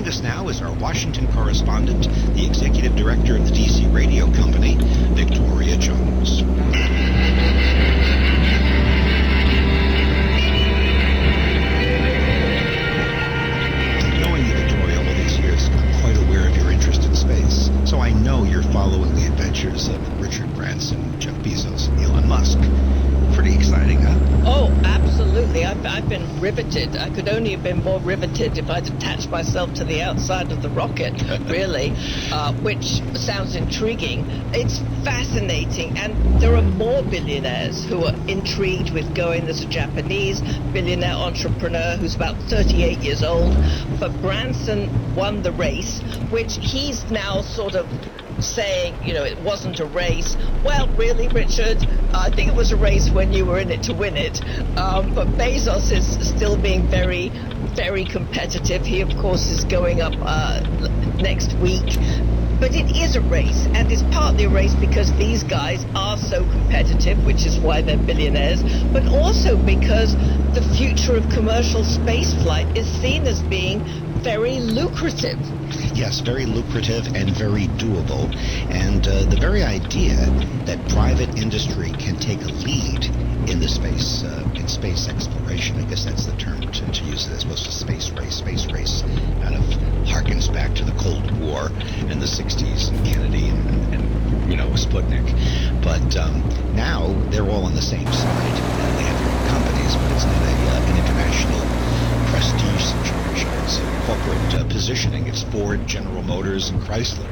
joined us now is our Washington correspondent, the executive director of the DC radio company, Victoria Jones. Knowing you, Victoria, all these years, I'm quite aware of your interest in space, so I know you're following the adventures of Richard Branson, Jeff Bezos, and Elon Musk. Pretty exciting, huh? Oh, absolutely. I've been riveted. I could only have been more riveted if I'd attached myself to the outside of the rocket, really, which sounds intriguing. It's fascinating, and there are more billionaires who are intrigued with going. There's a Japanese billionaire entrepreneur who's about 38 years old, but Branson won the race, which he's now sort of saying, it wasn't a race. Well, really, Richard, I think it was a race when you were in it to win it. But Bezos is still being very, very competitive. He, of course, is going up next week. But it is a race, and it's partly a race because these guys are so competitive, which is why they're billionaires, but also because the future of commercial spaceflight is seen as being very lucrative. Yes, very lucrative and very doable. And the very idea that private industry can take a lead in the space exploration, I guess that's the term to use it as opposed to space race. Space race kind of harkens back to the Cold War in the 60s and Kennedy and Sputnik. But now they're all on the same side. They have their own companies, but it's not an international prestige situation. It's corporate positioning. It's Ford, General Motors, and Chrysler,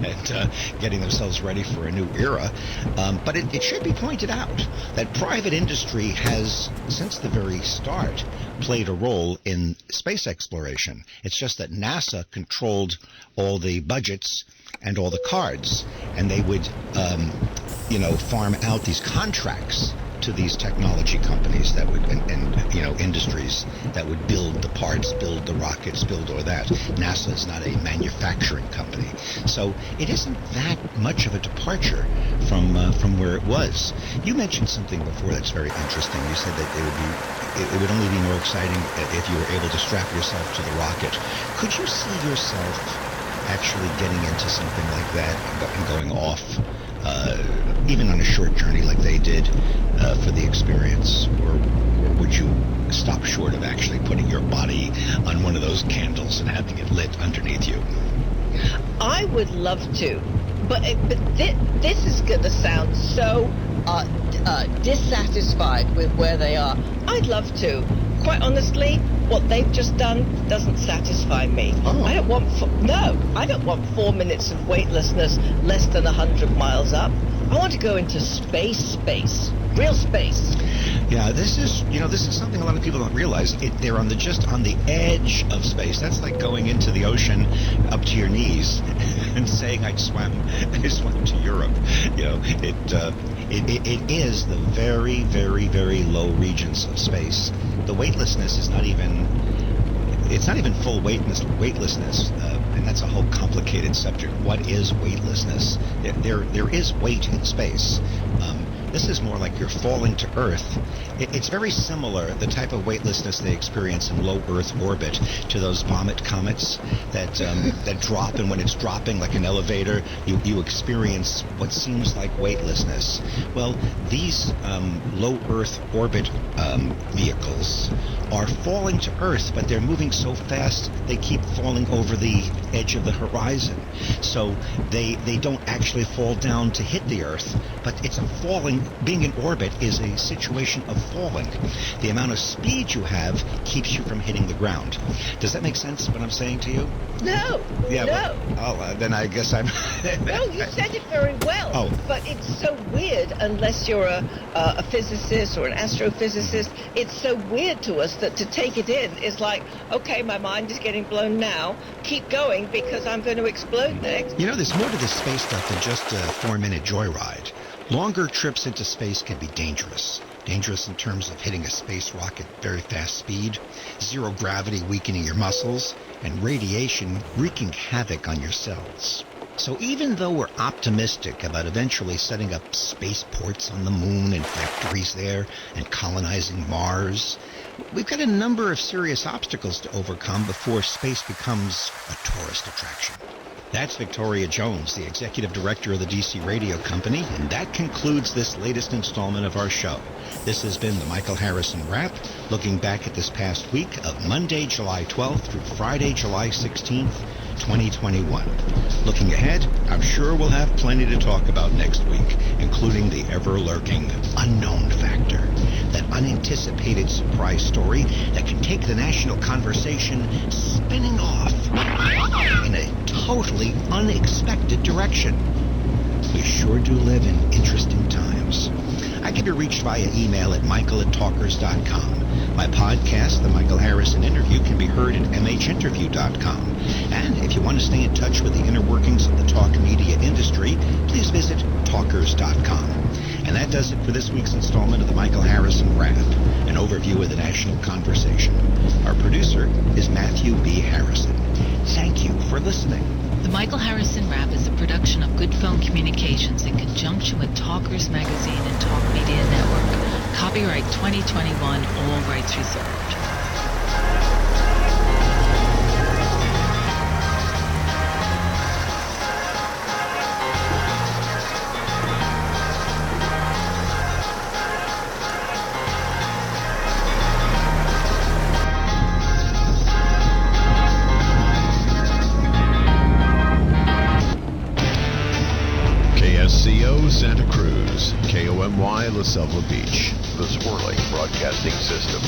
and getting themselves ready for a new era. But it should be pointed out that private industry has, since the very start, played a role in space exploration. It's just that NASA controlled all the budgets and all the cards, and they would, farm out these contracts to these technology companies that would, and industries that would build the parts, build the rockets, build all that. NASA is not a manufacturing company, so it isn't that much of a departure from where it was. You mentioned something before that's very interesting. You said that it would only be more exciting if you were able to strap yourself to the rocket. Could you see yourself actually getting into something like that and going off, even on a short journey like they did for the experience? Or would you stop short of actually putting your body on one of those candles and having it lit underneath you? I would love to, but this is going to sound so dissatisfied with where they are. I'd love to. Quite honestly, what they've just done doesn't satisfy me. Oh. I don't want 4 minutes of weightlessness less than 100 miles up. I want to go into space, real space. Yeah, this is something a lot of people don't realize. They're just on the edge of space. That's like going into the ocean up to your knees and saying I swam to Europe. It is the very, very, very low regions of space. The weightlessness is not even full weightlessness, and that's a whole complicated subject. What is weightlessness? There is weight in space. This is more like you're falling to Earth. It's very similar, the type of weightlessness they experience in low Earth orbit, to those vomit comets that drop, and when it's dropping like an elevator, you experience what seems like weightlessness. Well, these low Earth orbit vehicles are falling to Earth, but they're moving so fast they keep falling over the edge of the horizon. So they don't actually fall down to hit the Earth, but it's a falling. Being in orbit is a situation of falling. The amount of speed you have keeps you from hitting the ground. Does that make sense, what I'm saying to you? No. Yeah. No. Well, then I guess I'm... No, you said it very well. Oh. But it's so weird, unless you're a physicist or an astrophysicist, it's so weird to us that to take it in is like, okay, my mind is getting blown now. Keep going because I'm going to explode next. There's more to this space stuff than just a 4-minute joyride. Longer trips into space can be dangerous. Dangerous in terms of hitting a space rocket at very fast speed, zero gravity weakening your muscles, and radiation wreaking havoc on your cells. So even though we're optimistic about eventually setting up spaceports on the moon and factories there and colonizing Mars, we've got a number of serious obstacles to overcome before space becomes a tourist attraction. That's Victoria Jones, the executive director of the DC Radio Company, and that concludes this latest installment of our show. This has been the Michael Harrison Wrap, looking back at this past week of Monday, July 12th through Friday, July 16th, 2021. Looking ahead, I'm sure we'll have plenty to talk about next week, including the ever-lurking unknown factor, that unanticipated surprise story that can take the national conversation spinning off in a totally unexpected direction. We sure do live in interesting times. I can be reached via email at michael@talkers.com. My podcast, The Michael Harrison Interview, can be heard at mhinterview.com. And if you want to stay in touch with the inner workings of the talk media industry, please visit talkers.com. And that does it for this week's installment of the Michael Harrison Wrap, an overview of the national conversation. Our producer is Matthew B. Harrison. Thank you for listening. The Michael Harrison Wrap is a production of Good Phone Communications in conjunction with Talkers Magazine and Talk Media Network. Copyright 2021, all rights reserved. Santa Cruz, KOMY La Selva Beach, the Swirling Broadcasting System.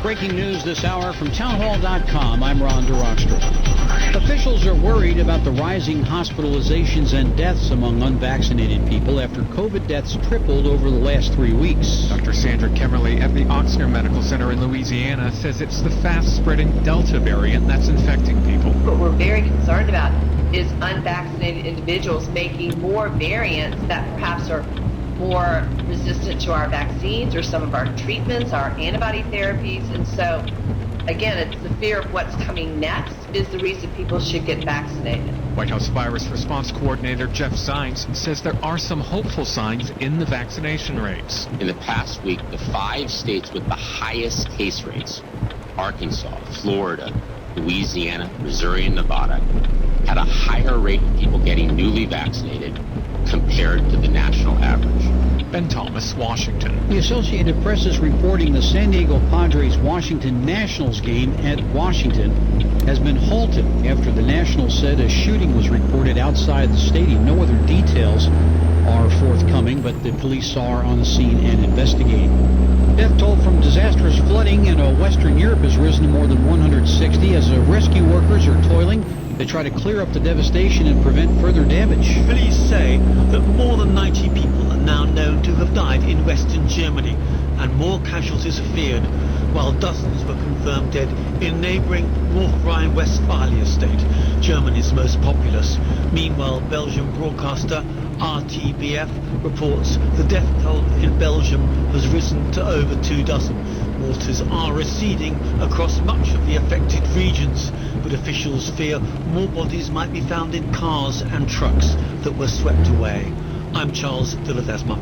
Breaking news this hour from townhall.com. I'm Ron DeRockstra. Officials are worried about the rising hospitalizations and deaths among unvaccinated people after COVID deaths tripled over the last 3 weeks. Dr. Sandra Kemmerly at the Ochsner Medical Center in Louisiana says it's the fast-spreading Delta variant that's infecting people. What we're very concerned about is unvaccinated individuals making more variants that perhaps are more resistant to our vaccines or some of our treatments, our antibody therapies. And so, again, it's the fear of what's coming next is the reason people should get vaccinated. White House Virus Response Coordinator Jeff Zients says there are some hopeful signs in the vaccination rates. In the past week, the 5 states with the highest case rates, Arkansas, Florida, Louisiana, Missouri, and Nevada, had a higher rate of people getting newly vaccinated compared to the national average. Ben Thomas, Washington. The Associated Press is reporting the San Diego Padres-Washington Nationals game at Washington has been halted after the Nationals said a shooting was reported outside the stadium. No other details are forthcoming, but the police are on the scene and investigating. Death toll from disastrous flooding in Western Europe has risen to more than 160 as rescue workers are toiling. They try to clear up the devastation and prevent further damage. Police say that more than 90 people are now known to have died in western Germany, and more casualties are feared, while dozens were confirmed dead in neighbouring North Rhine-Westphalia state, Germany's most populous. Meanwhile, Belgian broadcaster RTBF reports the death toll in Belgium has risen to over 24. Waters are receding across much of the affected regions, but officials fear more bodies might be found in cars and trucks that were swept away. I'm Charles de Ledesma.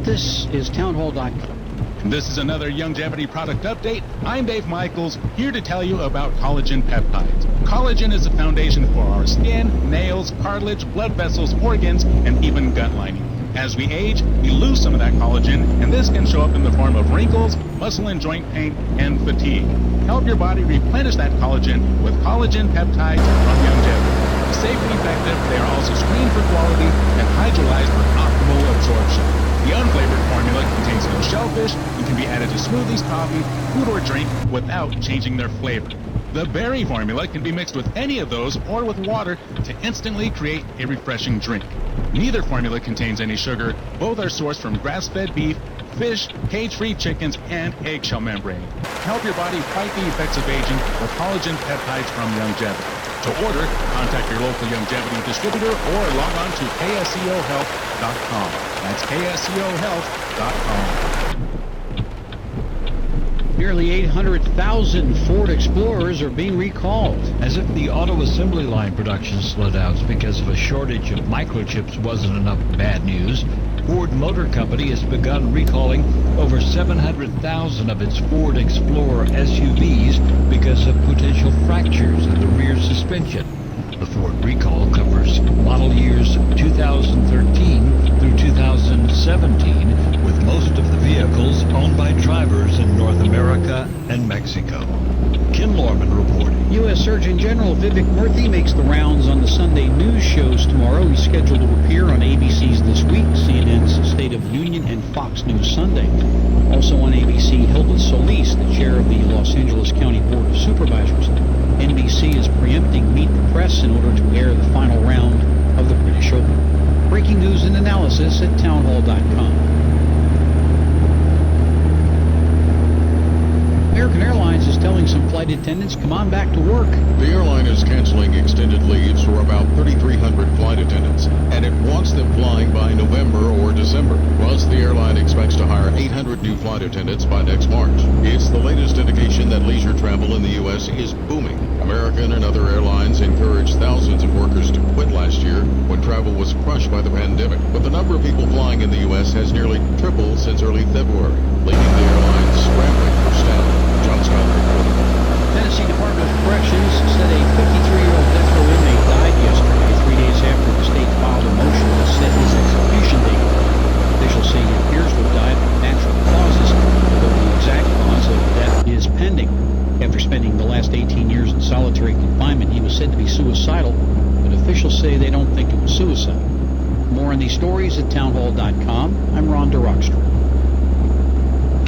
This is townhall.com. This is another Youngevity product update. I'm Dave Michaels, here to tell you about collagen peptides. Collagen is the foundation for our skin, nails, cartilage, blood vessels, organs, and even gut lining. As we age, we lose some of that collagen, and this can show up in the form of wrinkles, muscle and joint pain, and fatigue. Help your body replenish that collagen with collagen peptides from Youngevity. Safe and effective, they are also screened for quality and hydrolyzed for optimal absorption. The unflavored formula contains no shellfish and can be added to smoothies, coffee, food, or drink without changing their flavor. The berry formula can be mixed with any of those or with water to instantly create a refreshing drink. Neither formula contains any sugar. Both are sourced from grass-fed beef, fish, cage-free chickens, and eggshell membrane. Help your body fight the effects of aging with collagen peptides from Youngevity. To order, contact your local Youngevity distributor or log on to kscohealth.com. That's kscohealth.com. Nearly 800,000 Ford Explorers are being recalled. As if the auto assembly line production slowdowns because of a shortage of microchips wasn't enough bad news, Ford Motor Company has begun recalling over 700,000 of its Ford Explorer SUVs because of potential fractures in the rear suspension. The Ford recall covers model years 2013 through 2017, with most of the vehicles owned by drivers in North America and Mexico. Ken Lorman reporting. U.S. Surgeon General Vivek Murthy makes the rounds on the Sunday news shows tomorrow. He's scheduled to appear on ABC's This Week, CNN's State of the Union, and Fox News Sunday. Also on ABC, Hilda Solis, the chair of the Los Angeles County Board of Supervisors. NBC is preempting Meet the Press in order to air the final round of the British Open. Breaking news and analysis at townhall.com. American Airlines is telling some flight attendants, come on back to work. The airline is canceling extended leaves for about 3,300 flight attendants, and it wants them flying by November or December. Plus, the airline expects to hire 800 new flight attendants by next March. It's the latest indication that leisure travel in the U.S. is booming. American and other airlines encouraged thousands of workers to quit last year when travel was crushed by the pandemic. But the number of people flying in the U.S. has nearly tripled since early February, leaving the airlines scrambling for staff. John Scott reporting. Tennessee Department of Corrections said a 53-year-old death row inmate died yesterday, 3 days after the state filed a motion to set his execution date. Officials say he appears to have died of natural causes, although the exact cause of death is pending. After spending the last 18 years in solitary confinement, he was said to be suicidal, but officials say they don't think it was suicide. More on these stories at townhall.com. I'm Rhonda Rockstrom.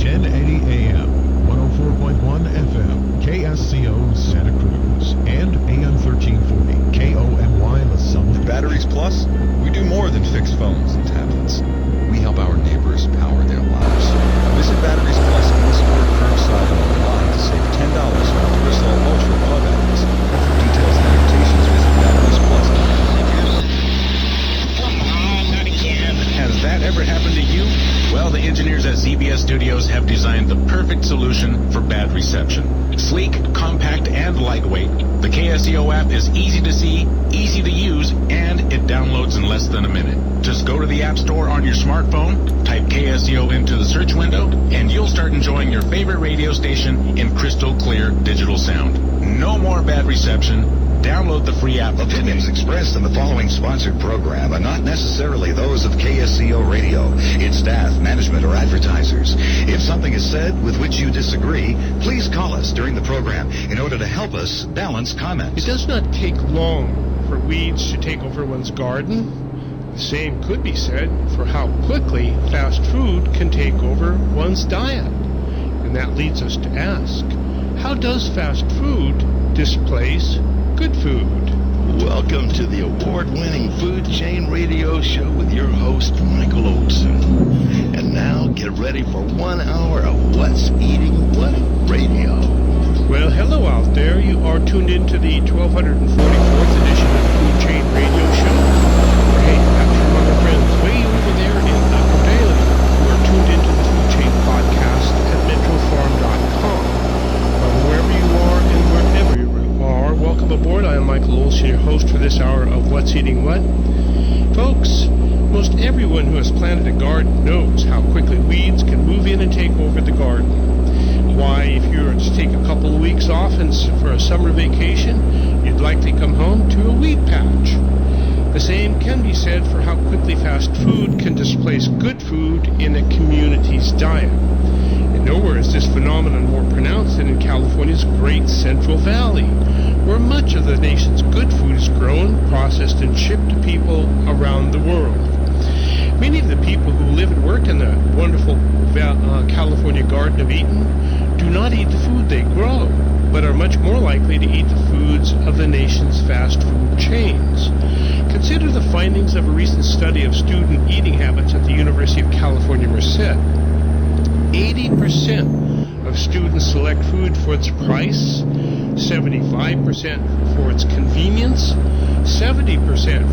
1080 AM. 104.1 FM, KSCO Santa Cruz, and AM 1340, KOMY La Summer. Batteries Plus, we do more than fix phones and tablets. We help our neighbors power their lives. Visit Batteries Plus in store curbside and online to save $10 on Duracell Ultra Power batteries. For details and annotations, visit batteriesplus.com. Come on, not again. Has that ever happened to you? Well, the engineers at ZBS Studios have designed the perfect solution for bad reception. Sleek, compact, and lightweight, the KSCO app is easy to see, easy to use, and it downloads in less than a minute. Just go to the App Store on your smartphone, type KSCO into the search window, and you'll start enjoying your favorite radio station in crystal clear digital sound. No more bad reception. Download the free app. Opinions expressed in the following sponsored program are not necessarily those of KSCO Radio, its staff, management, or advertisers. If something is said with which you disagree, please call us during the program in order to help us balance comments. It does not take long for weeds to take over one's garden. The same could be said for how quickly fast food can take over one's diet. And that leads us to ask, how does fast food displace good food? Welcome to the award-winning Food Chain Radio Show with your host, Michael Olson. And now get ready for 1 hour of What's Eating What Radio. Well, hello out there. You are tuned into the 1244th edition of the Food Chain Radio Show. Hey, that's from our friends way over there in Daly, who are tuned into the Food Chain podcast at metrofarm.com. Wherever you are and wherever you are, welcome aboard. I am Michael Olson, your host for this hour of What's Eating What. Folks, most everyone who has planted a garden knows how quickly weeds can move in and take over the garden. Why, if you were to take a couple of weeks off and for a summer vacation, you'd likely come home to a weed patch. The same can be said for how quickly fast food can displace good food in a community's diet. And nowhere is this phenomenon more pronounced than in California's Great Central Valley, where much of the nation's good food is grown, processed, and shipped to people around the world. Many of the people who live and work in the wonderful California Garden of Eden do not eat the food they grow, but are much more likely to eat the foods of the nation's fast food chains. Consider the findings of a recent study of student eating habits at the University of California, Merced. 80% of students select food for its price, 75% for its convenience, 70%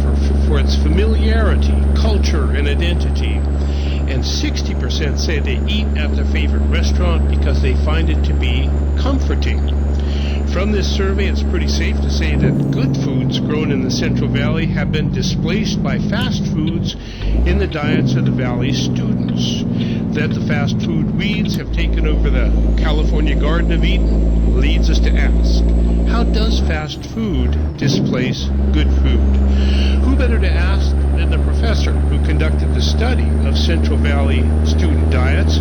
for its familiarity, culture, and identity, and 60% 40% say they eat at their favorite restaurant because they find it to be comforting. From this survey, it's pretty safe to say that good foods grown in the Central Valley have been displaced by fast foods in the diets of the Valley's students. That the fast food weeds have taken over the California Garden of Eden leads us to ask, how does fast food displace good food? Who better to ask than the professor who conducted the study of Central Valley student diets?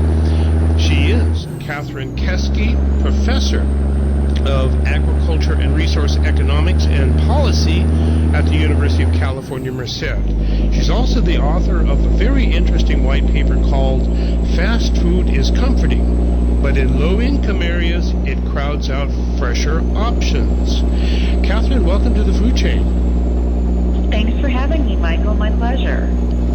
She is Catherine Keski, professor of Agriculture and Resource Economics and Policy at the University of California, Merced. She's also the author of a very interesting white paper called Fast Food is Comforting, but in low-income areas, it crowds out fresher options. Catherine, welcome to the food chain. Thanks for having me, Michael. My pleasure.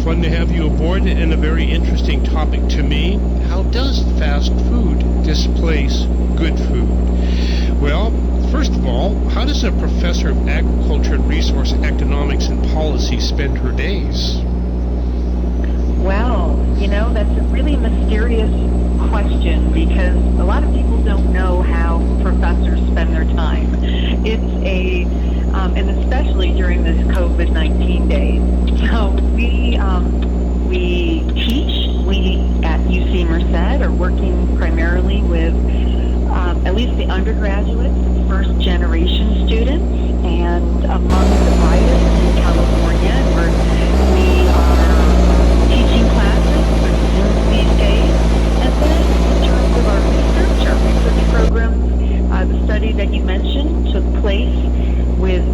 Fun to have you aboard, and a very interesting topic to me. How does fast food displace good food? Well, first of all, how does a professor of agriculture and resource economics and policy spend her days? Well, that's a really mysterious question because a lot of people don't know how professors spend their time. It's and especially during this COVID-19 days. So we teach. We at UC Merced are working primarily with at least the undergraduate, first-generation students, and among the brightest in California, where we are teaching classes for Zooms these days. And then in terms of our research programs, the study that you mentioned took place with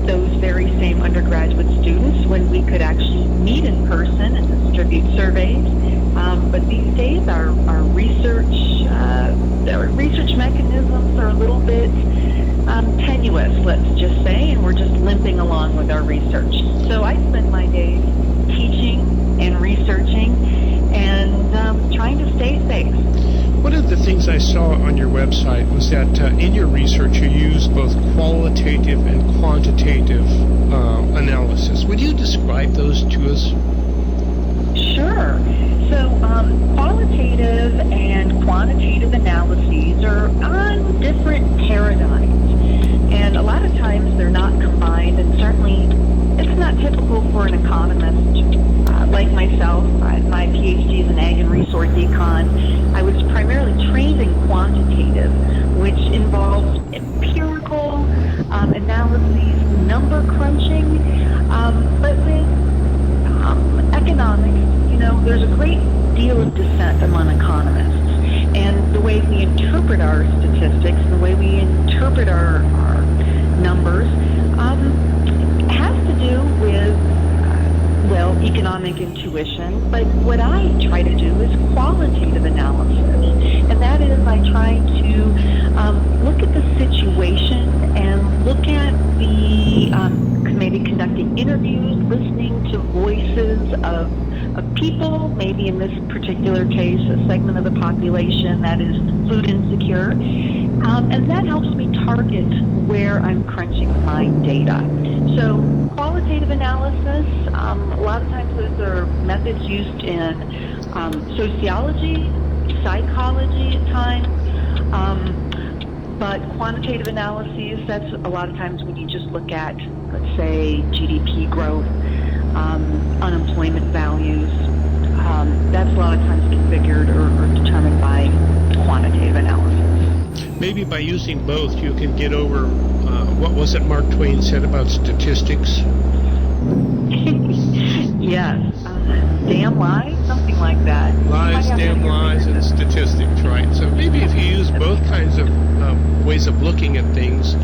those very same undergraduate students when we could actually meet in person and distribute surveys. But these days, our research mechanisms are a little bit tenuous, let's just say, and we're just limping along with our research. So I spend my days teaching and researching and trying to stay safe. One of the things I saw on your website was that in your research you use both qualitative and quantitative analysis. Would you describe those to us? Sure. So qualitative and quantitative analyses are on different paradigms. And a lot of times they're not combined, and certainly it's not typical for an economist like myself. My PhD is in Ag and Resource Econ. I was primarily trained in quantitative, which involves empirical analyses, number crunching, but with economics, there's a great deal of dissent among economists. And the way we interpret our statistics, the way we interpret our numbers, has to do with, economic intuition. But what I try to do is qualitative analysis. And that is I try to look at the situation and look at maybe conducting interviews, listening to voices of people, maybe in this particular case, a segment of the population that is food insecure. And that helps me target where I'm crunching my data. So qualitative analysis, a lot of times those are methods used in sociology, psychology at times. But quantitative analyses, that's a lot of times when you just look at, let's say, GDP growth, unemployment values. That's a lot of times configured or determined by quantitative analysis. Maybe by using both, you can get over what was it Mark Twain said about statistics? Yes. Damn lies, something like that. Lies, damn lies, and statistics, right? So maybe if you use both kinds of ways of looking at things,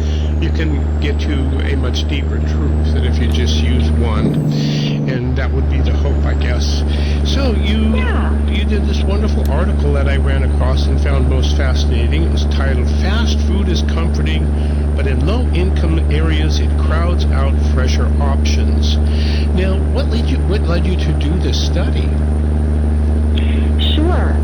you can get to a much deeper truth than if you just use one. And that would be the hope, I guess. So you did this wonderful article that I ran across and found most fascinating. It was titled, Fast Food is Comforting, but in low-income areas it crowds out fresher options. Now, what led you to do this study? Sure.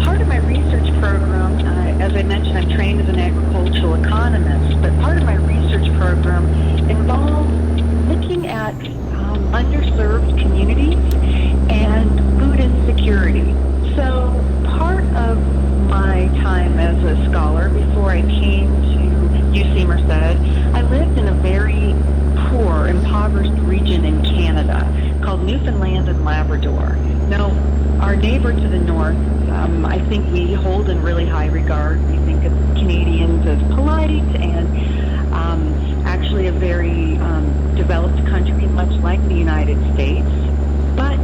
Part of my research program, as I mentioned, I'm trained as an agricultural economist, but part of my research program involves looking at underserved communities and food insecurity. So Labrador. Now, our neighbor to the north, I think we hold in really high regard. We think of Canadians as polite and actually a very developed country, much like the United States. But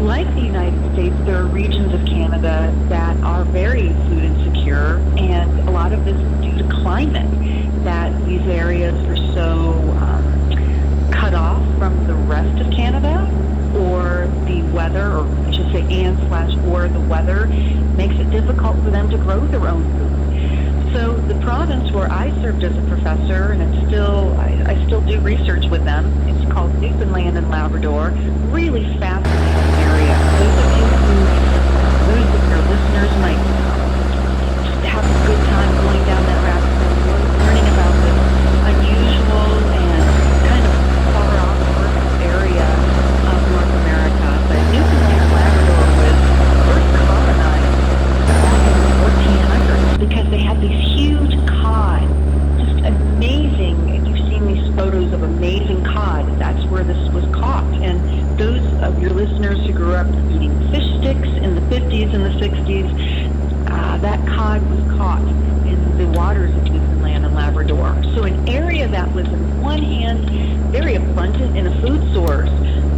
like the United States, there are regions of Canada that are very food insecure, and a lot of this is due to climate, that these areas are so cut off from the rest of Canada, or the weather, or I should say or the weather makes it difficult for them to grow their own food. So the province where I served as a professor, and it's still, I still do research with them, it's called Newfoundland and Labrador, really fascinating area. Those of you who, those of your listeners might have a good time going down that rabbit hole, learning about this unusual and kind of far off area of North America. But Newfoundland and Labrador was first colonized back in the 1400s because they had these huge cod, just amazing. You've seen these photos of amazing cod. That's where this was caught. And those of your listeners who grew up eating fish sticks in the 50s and the 60s, that cod was caught in the waters of Newfoundland and Labrador. So an area that was, on one hand, very abundant in a food source,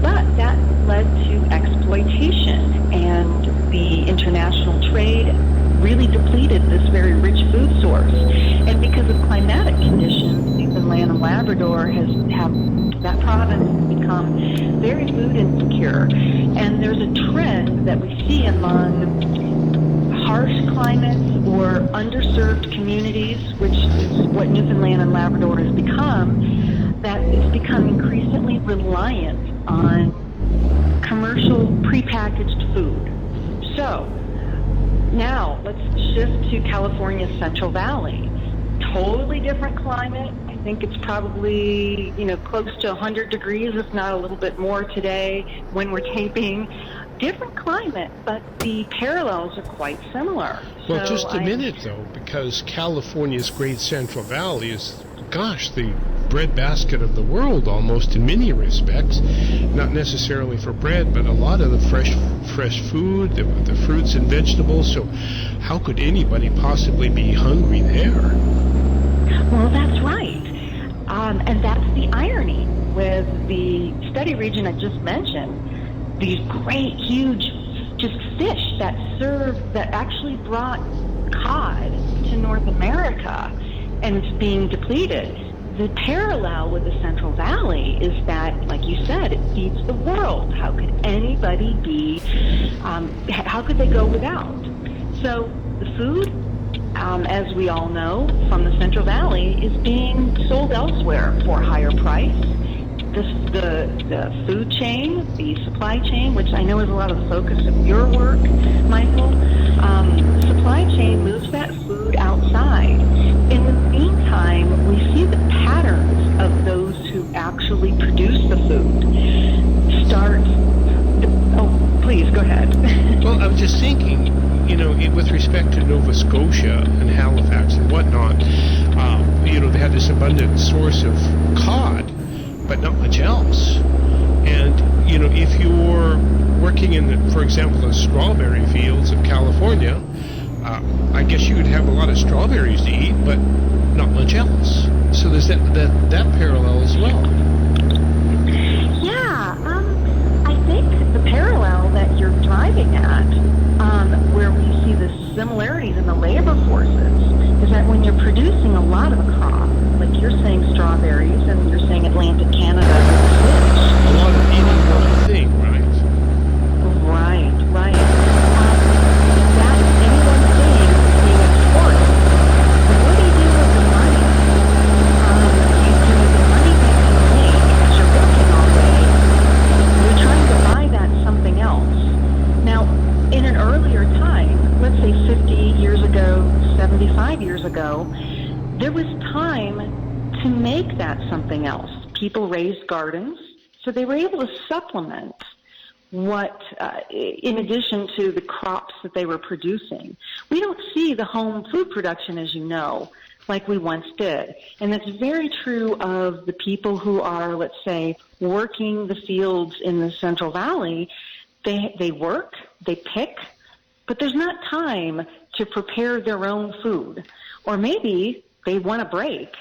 but that led to exploitation, and the international trade really depleted this very rich food source. And because of climatic conditions, Newfoundland and Labrador that province has become very food insecure. And there's a trend that we see among harsh climates or underserved communities, which is what Newfoundland and Labrador has become, that it's become increasingly reliant on commercial prepackaged food. So now let's shift to California's Central Valley. Totally different climate. I think it's probably, close to 100 degrees, if not a little bit more today when we're taping. Different climate, but the parallels are quite similar. Well, just a minute, though, because California's Great Central Valley is, the breadbasket of the world almost in many respects. Not necessarily for bread, but a lot of the fresh food, the fruits and vegetables. So how could anybody possibly be hungry there? Well, that's right. And that's the irony with the study region I just mentioned. These great, huge, just fish that actually brought cod to North America, and it's being depleted. The parallel with the Central Valley is that, like you said, it feeds the world. How could anybody how could they go without? So the food, as we all know, from the Central Valley is being sold elsewhere for a higher price. The food chain, the supply chain, which I know is a lot of the focus of your work, Michael, supply chain moves that food outside. In the meantime, we see the patterns of those who actually produce the food please, go ahead. Well, I was just thinking, with respect to Nova Scotia and Halifax and whatnot, they had this abundant source of cod, but not much else. And, if you're working for example, the strawberry fields of California, I guess you would have a lot of strawberries to eat, but not much else. So there's that parallel as well. Yeah, I think the parallel that you're driving at, where we see the similarities in the labor forces, is that when you're producing a lot of a crop, like you're saying strawberries, and you're saying Atlantic Canada with fish. A lot of any one thing, right? Right. That any one thing being exported. And what do you do with the money? You do the money that you make as you're working all day. You're trying to buy that something else. Now, in an earlier time, let's say 50 years ago, 75 years ago, there was time to make that something else. People raised gardens, so they were able to supplement what, in addition to the crops that they were producing. We don't see the home food production, as you know, like we once did. And that's very true of the people who are, let's say, working the fields in the Central Valley. they work, they pick, but there's not time to prepare their own food. Or maybe they want a break,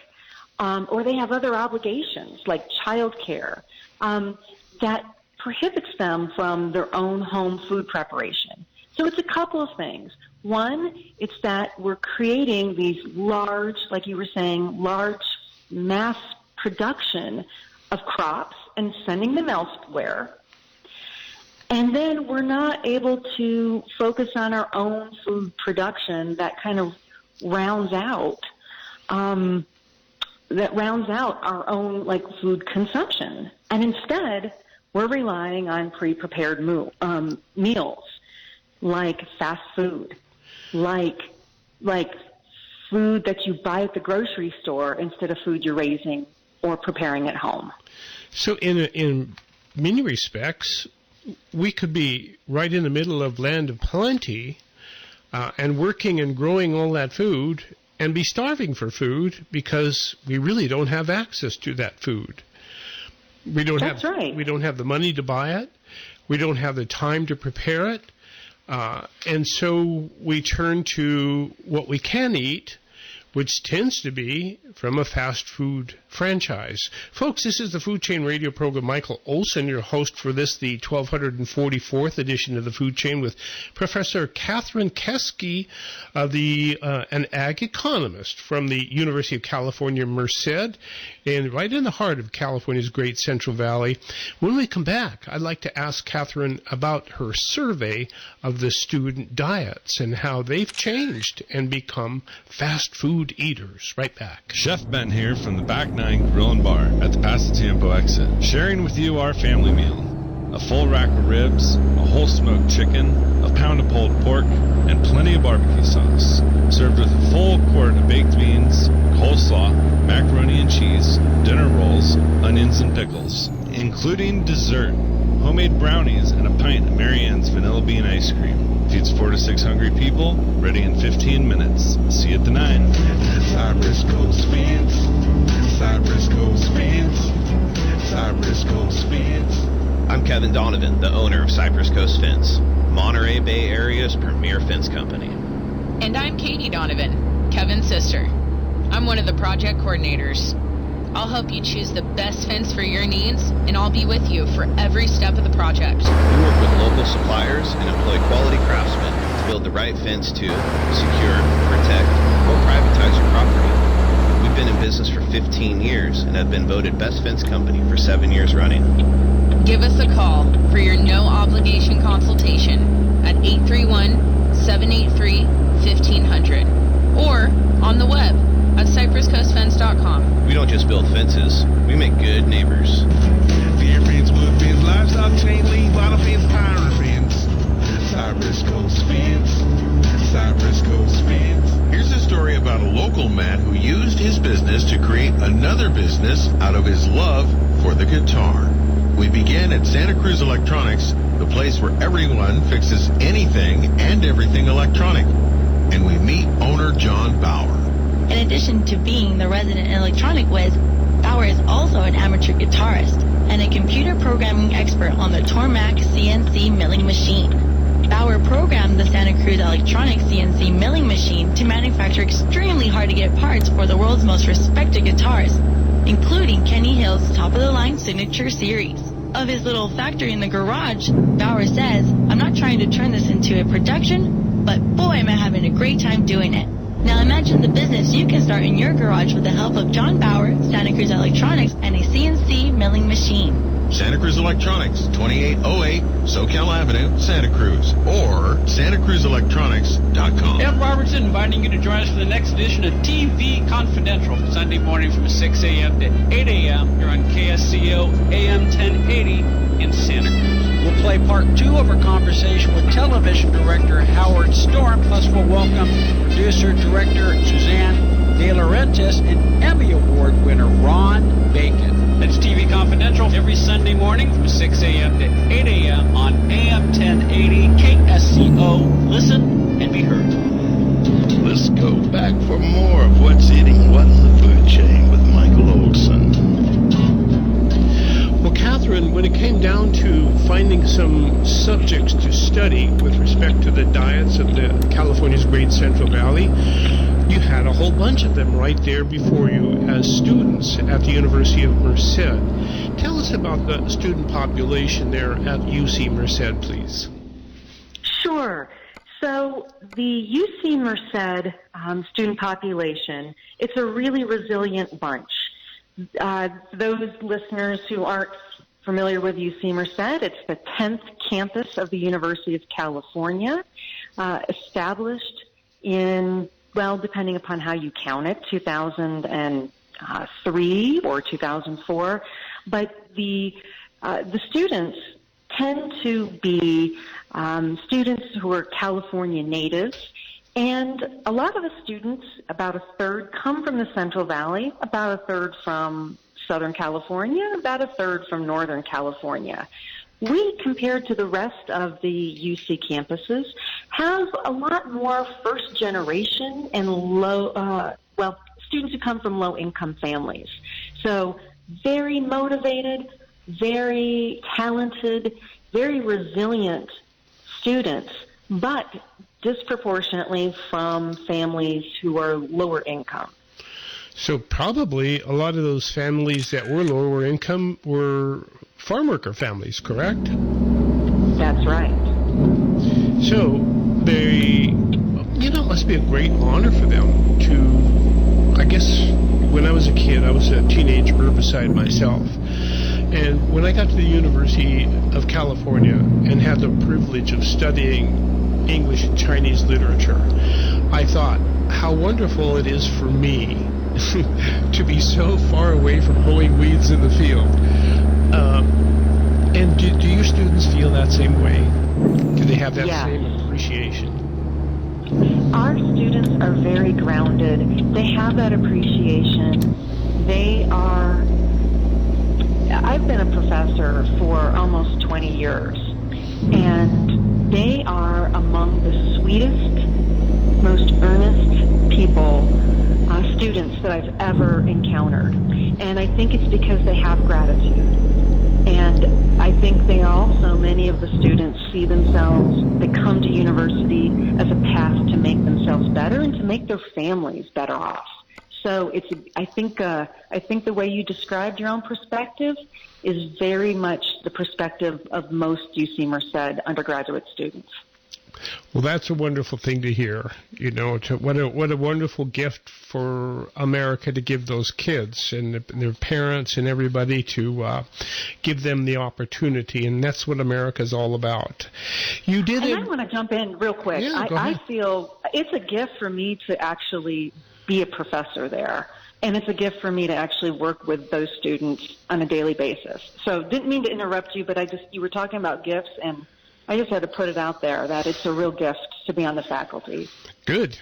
or they have other obligations like childcare that prohibits them from their own home food preparation. So it's a couple of things. One, it's that we're creating these large, like you were saying, large mass production of crops and sending them elsewhere. And then we're not able to focus on our own food production that kind of rounds out our own like food consumption. And instead, we're relying on pre-prepared meals, like fast food, like food that you buy at the grocery store instead of food you're raising or preparing at home. So in many respects, we could be right in the middle of land of plenty and working and growing all that food and be starving for food because we really don't have access to that food. We don't have the money to buy it. We don't have the time to prepare it. And so we turn to what we can eat, which tends to be from a fast food franchise. Folks, this is the Food Chain Radio program. Michael Olson, your host for this, the 1244th edition of the Food Chain, with Professor Catherine Keski, an ag economist from the University of California, Merced, and right in the heart of California's great Central Valley. When we come back, I'd like to ask Catherine about her survey of the student diets and how they've changed and become fast food eaters. Right back. Chef Ben here from the Back 9 Grill and Bar at the Pasatiempo exit, sharing with you our family meal. A full rack of ribs, a whole smoked chicken, a pound of pulled pork, and plenty of barbecue sauce. Served with a full quart of baked beans, coleslaw, macaroni and cheese, dinner rolls, onions and pickles, including dessert, homemade brownies, and a pint of Marianne's vanilla bean ice cream. Feeds 4 to 6 hungry people, ready in 15 minutes. See you at the 9. Cypress Coast Fence. Cypress Coast Fence. Cypress Coast Fence. I'm Kevin Donovan, the owner of Cypress Coast Fence, Monterey Bay Area's premier fence company. And I'm Katie Donovan, Kevin's sister. I'm one of the project coordinators. I'll help you choose the best fence for your needs, and I'll be with you for every step of the project. We work with local suppliers and employ quality craftsmen to build the right fence to secure, protect, or privatize your property. We've been in business for 15 years and have been voted Best Fence Company for 7 years running. Give us a call for your no-obligation consultation at 831-783-1500 or on the web at cypresscoastfence.com. We don't just build fences, we make good neighbors. Deer fence, wood fence, livestock chain link, bottom fence, pirate fence. Cypress Coast Fence. Cypress Coast Fence. Here's a story about a local man who used his business to create another business out of his love for the guitar. We began at Santa Cruz Electronics, the place where everyone fixes anything and everything electronic. And we meet owner John Bauer. In addition to being the resident electronic whiz, Bauer is also an amateur guitarist and a computer programming expert on the Tormac CNC milling machine. Bauer programmed the Santa Cruz Electronics CNC milling machine to manufacture extremely hard-to-get parts for the world's most respected guitarists, including Kenny Hill's top-of-the-line signature series. Of his little factory in the garage, Bauer says, "I'm not trying to turn this into a production, but boy, am I having a great time doing it." Now imagine the business you can start in your garage with the help of John Bauer, Santa Cruz Electronics, and a CNC milling machine. Santa Cruz Electronics, 2808 SoCal Avenue, Santa Cruz, or SantaCruzElectronics.com. Ed Robertson inviting you to join us for the next edition of TV Confidential, Sunday morning from 6 a.m. to 8 a.m. here on KSCO AM 1080 in Santa Cruz. We'll play part 2 of our conversation with television director Howard Storm, plus we'll welcome producer-director Suzanne De Laurentiis and Emmy Award winner Ron Bacon. That's TV Confidential every Sunday morning from 6 a.m. to 8 a.m. on AM 1080 KSCO. Listen and be heard. Let's go back for more of What's Eating What in the Food Chain with Michael Olson. Well, Catherine, when it came down to finding having some subjects to study with respect to the diets of the California's Great Central Valley, you had a whole bunch of them right there before you as students at the University of Merced. Tell us about the student population there at UC Merced, please. Sure. So the UC Merced student population, it's a really resilient bunch. Those listeners who aren't familiar with UC Merced, it's the 10th campus of the University of California, established in, well, depending upon how you count it, 2003 or 2004. But the students tend to be students who are California natives, and a lot of the students, about a third, come from the Central Valley, about a third from Southern California, about a third from Northern California. We, compared to the rest of the UC campuses, have a lot more first generation and students who come from low-income families. So very motivated, very talented, very resilient students, but disproportionately from families who are lower income. So probably a lot of those families that were lower income were farm worker families, correct? That's right. So they, it must be a great honor for them to, I guess, when I was a kid, I was a teenage herbicide myself. And when I got to the University of California and had the privilege of studying English and Chinese literature, I thought how wonderful it is for me to be so far away from hoeing weeds in the field. And do your students feel that same way? Do they have that same appreciation? Our students are very grounded. They have that appreciation. I've been a professor for almost 20 years, and they are among the sweetest, most earnest people, students that I've ever encountered. And I think it's because they have gratitude. And I think many of the students see themselves, they come to university as a path to make themselves better and to make their families better off. So I think the way you described your own perspective is very much the perspective of most UC Merced undergraduate students. Well, that's a wonderful thing to hear. What a wonderful gift for America to give those kids and their parents and everybody to give them the opportunity, and that's what America's all about. I want to jump in real quick. Yeah, go ahead. I feel it's a gift for me to actually be a professor there. And it's a gift for me to actually work with those students on a daily basis. So didn't mean to interrupt you, but you were talking about gifts, and I just had to put it out there that it's a real gift to be on the faculty. Good.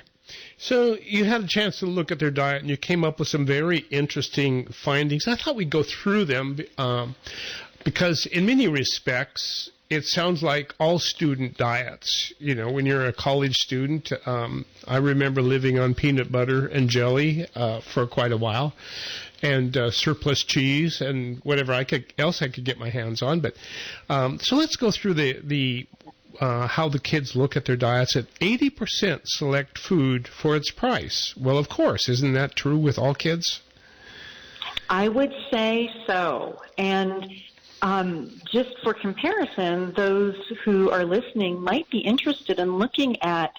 So you had a chance to look at their diet, and you came up with some very interesting findings. I thought we'd go through them because in many respects, it sounds like all student diets. When you're a college student, I remember living on peanut butter and jelly for quite a while, and surplus cheese and whatever else I could get my hands on. But so let's go through the how the kids look at their diets. At 80% select food for its price. Well, of course, isn't that true with all kids? I would say so. And just for comparison, those who are listening might be interested in looking at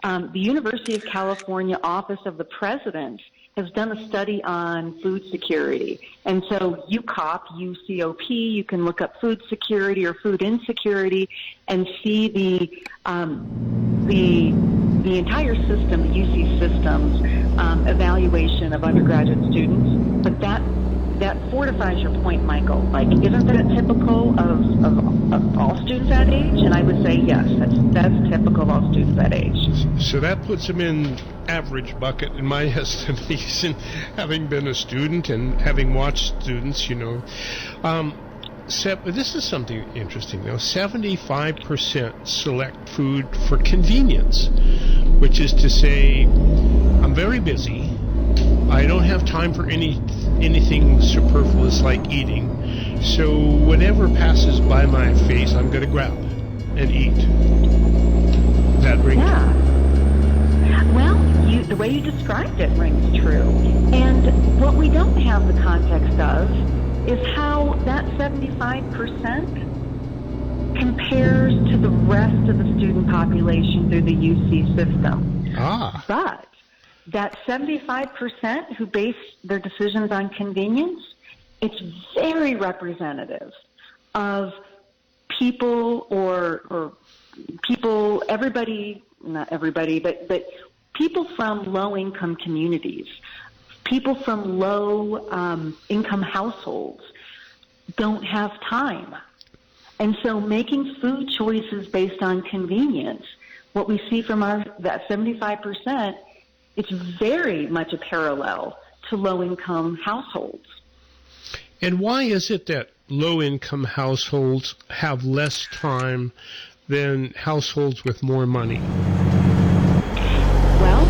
the University of California Office of the President has done a study on food security. And so UCOP, UCOP, you can look up food security or food insecurity and see the entire system, the UC system's evaluation of undergraduate students. But that fortifies your point, Michael. Isn't that typical of all students that age? And I would say yes, that's typical of all students that age. So that puts them in average bucket, in my estimation, having been a student and having watched students, this is something interesting, though. 75% select food for convenience, which is to say, I'm very busy. I don't have time for anything superfluous like eating, So whatever passes by my face, I'm going to grab and eat. That rings true. Well, the way you described it rings true. And what we don't have the context of is how that 75% compares to the rest of the student population through the UC system. But that 75% who base their decisions on convenience, it's very representative of people or people, everybody, not everybody, but people from low-income communities, people from low-income households don't have time. And so making food choices based on convenience, what we see from that 75%, it's very much a parallel to low-income households. And why is it that low-income households have less time than households with more money? Well,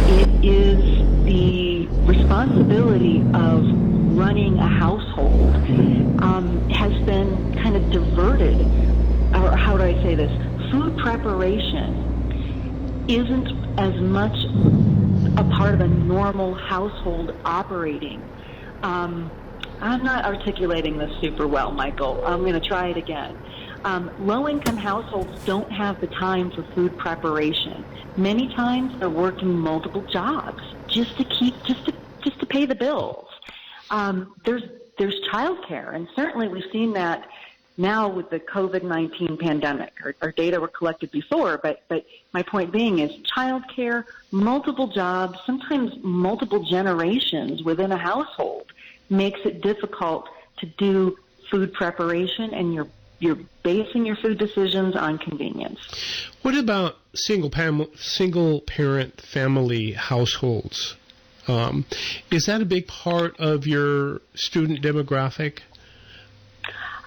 it is the responsibility of running a household has been kind of diverted, or how do I say this? Food preparation isn't as much a part of a normal household operating. I'm not articulating this super well, Michael. I'm going to try it again. Low-income households don't have the time for food preparation. Many times they're working multiple jobs just to pay the bills. There's childcare, and certainly we've seen that now with the COVID-19 pandemic. Our data were collected before, but my point being is childcare, multiple jobs, sometimes multiple generations within a household makes it difficult to do food preparation, and you're basing your food decisions on convenience. What about single-parent family households? Is that a big part of your student demographic?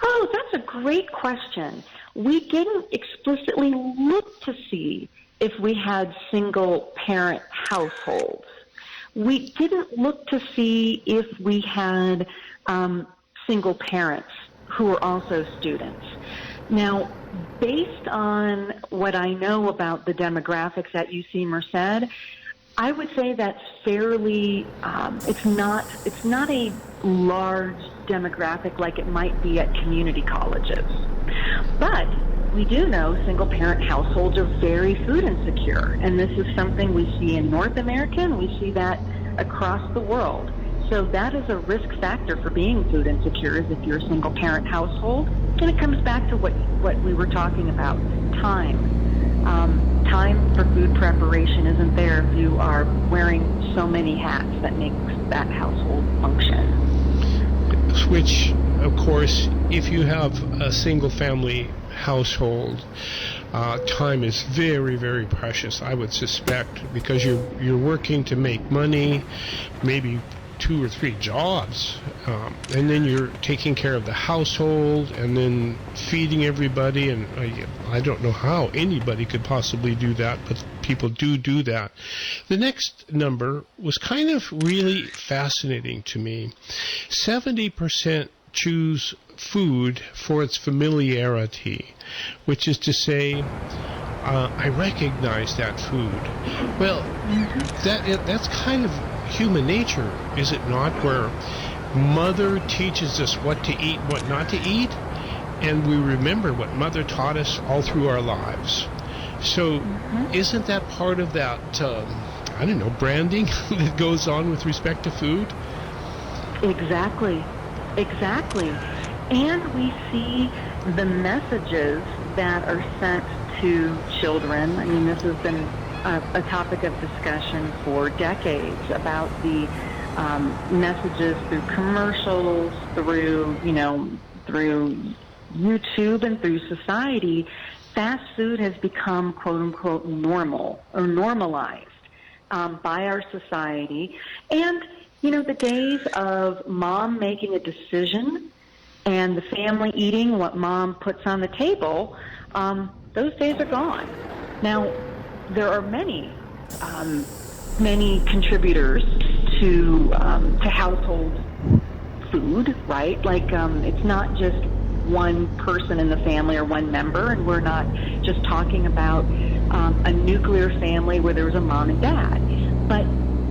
Oh, that's a great question. We didn't explicitly look to see if we had single-parent households. We didn't look to see if we had single parents who were also students. Now, based on what I know about the demographics at UC Merced, I would say that's fairly, it's not a large demographic like it might be at community colleges. But we do know single-parent households are very food insecure, and this is something we see in North America, and we see that across the world. So that is a risk factor for being food insecure, is if you're a single-parent household. And it comes back to what we were talking about, time. Time for food preparation isn't there if you are wearing so many hats that makes that household function. Which, of course, if you have a single-family household, time is very, very precious, I would suspect, because you're working to make money, maybe 2 or 3 jobs, and then you're taking care of the household and then feeding everybody, and I don't know how anybody could possibly do that, but people do that. The next number was kind of really fascinating to me. 70% choose food for its familiarity, which is to say, I recognize that food. Well, that's kind of human nature, is it not, where Mother teaches us what to eat, what not to eat, and we remember what Mother taught us all through our lives. So isn't that part of that, I don't know, branding that goes on with respect to food? Exactly. And we see the messages that are sent to children. I mean, this has been a topic of discussion for decades about the messages through commercials, through YouTube and through society. Fast food has become, quote unquote, normal or normalized by our society. And, the days of mom making a decision and the family eating what mom puts on the table, those days are gone. Now, there are many contributors to household food, right? Like it's not just one person in the family or one member, and we're not just talking about a nuclear family where there's a mom and dad. But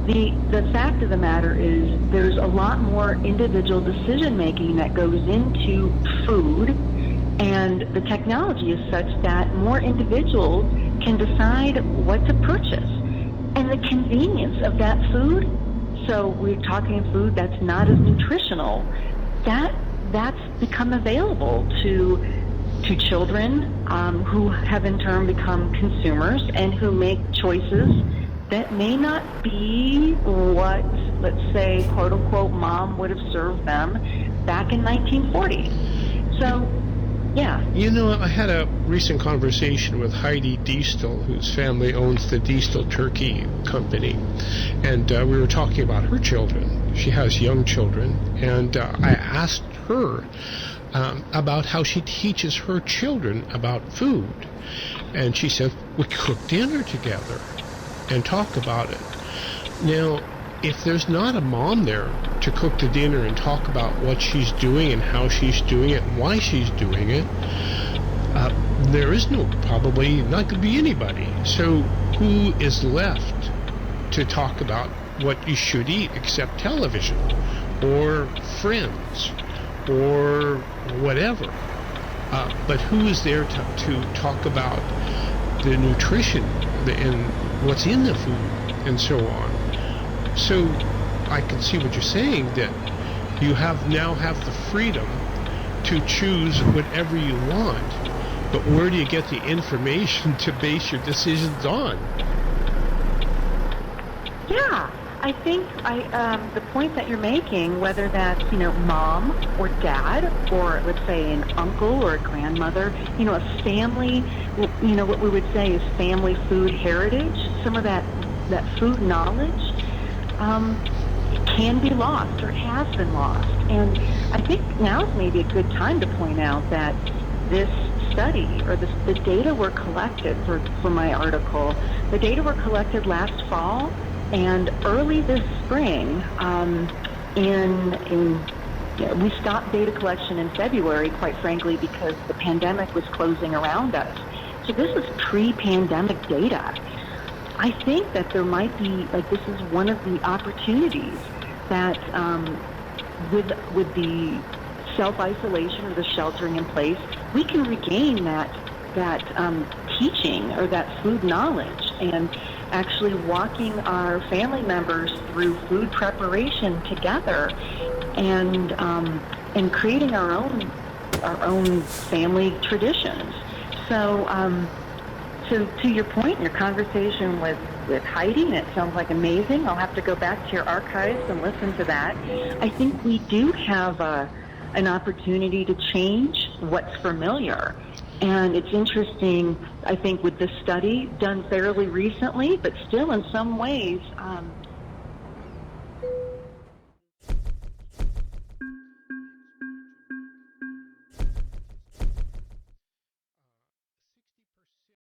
the fact of the matter is there's a lot more individual decision making that goes into food, and the technology is such that more individuals can decide what to purchase. And the convenience of that food, so we're talking food that's not as nutritional, that's become available to children who have in turn become consumers and who make choices that may not be what, let's say, quote unquote, mom would have served them back in 1940. So, yeah. You know, I had a recent conversation with Heidi Diestel, whose family owns the Diestel Turkey Company, and we were talking about her children. She has young children, and I asked her about how she teaches her children about food. And she said, we cook dinner together and talk about it. Now, if there's not a mom there to cook the dinner and talk about what she's doing and how she's doing it and why she's doing it, there is probably not going to be anybody. So who is left to talk about what you should eat except television or friends or whatever? But who is there to talk about the nutrition and what's in the food and so on? So I can see what you're saying, that you now have the freedom to choose whatever you want, but where do you get the information to base your decisions on? Yeah, I think the point that you're making, whether that's, mom or dad, or let's say an uncle or a grandmother, a family, what we would say is family food heritage, some of that food knowledge can be lost, or it has been lost. And I think now is maybe a good time to point out that this study, or the data were collected for my article, the data were collected last fall and early this spring. We stopped data collection in February, quite frankly, because the pandemic was closing around us. So this is pre-pandemic data. I think that there might be, this is one of the opportunities that with the self-isolation or the sheltering in place, we can regain that teaching or that food knowledge, and actually walking our family members through food preparation together, and creating our own family traditions. So to your point, your conversation with Heidi, and it sounds like amazing. I'll have to go back to your archives and listen to that. I think we do have an opportunity to change what's familiar. And it's interesting, I think, with this study done fairly recently, but still in some ways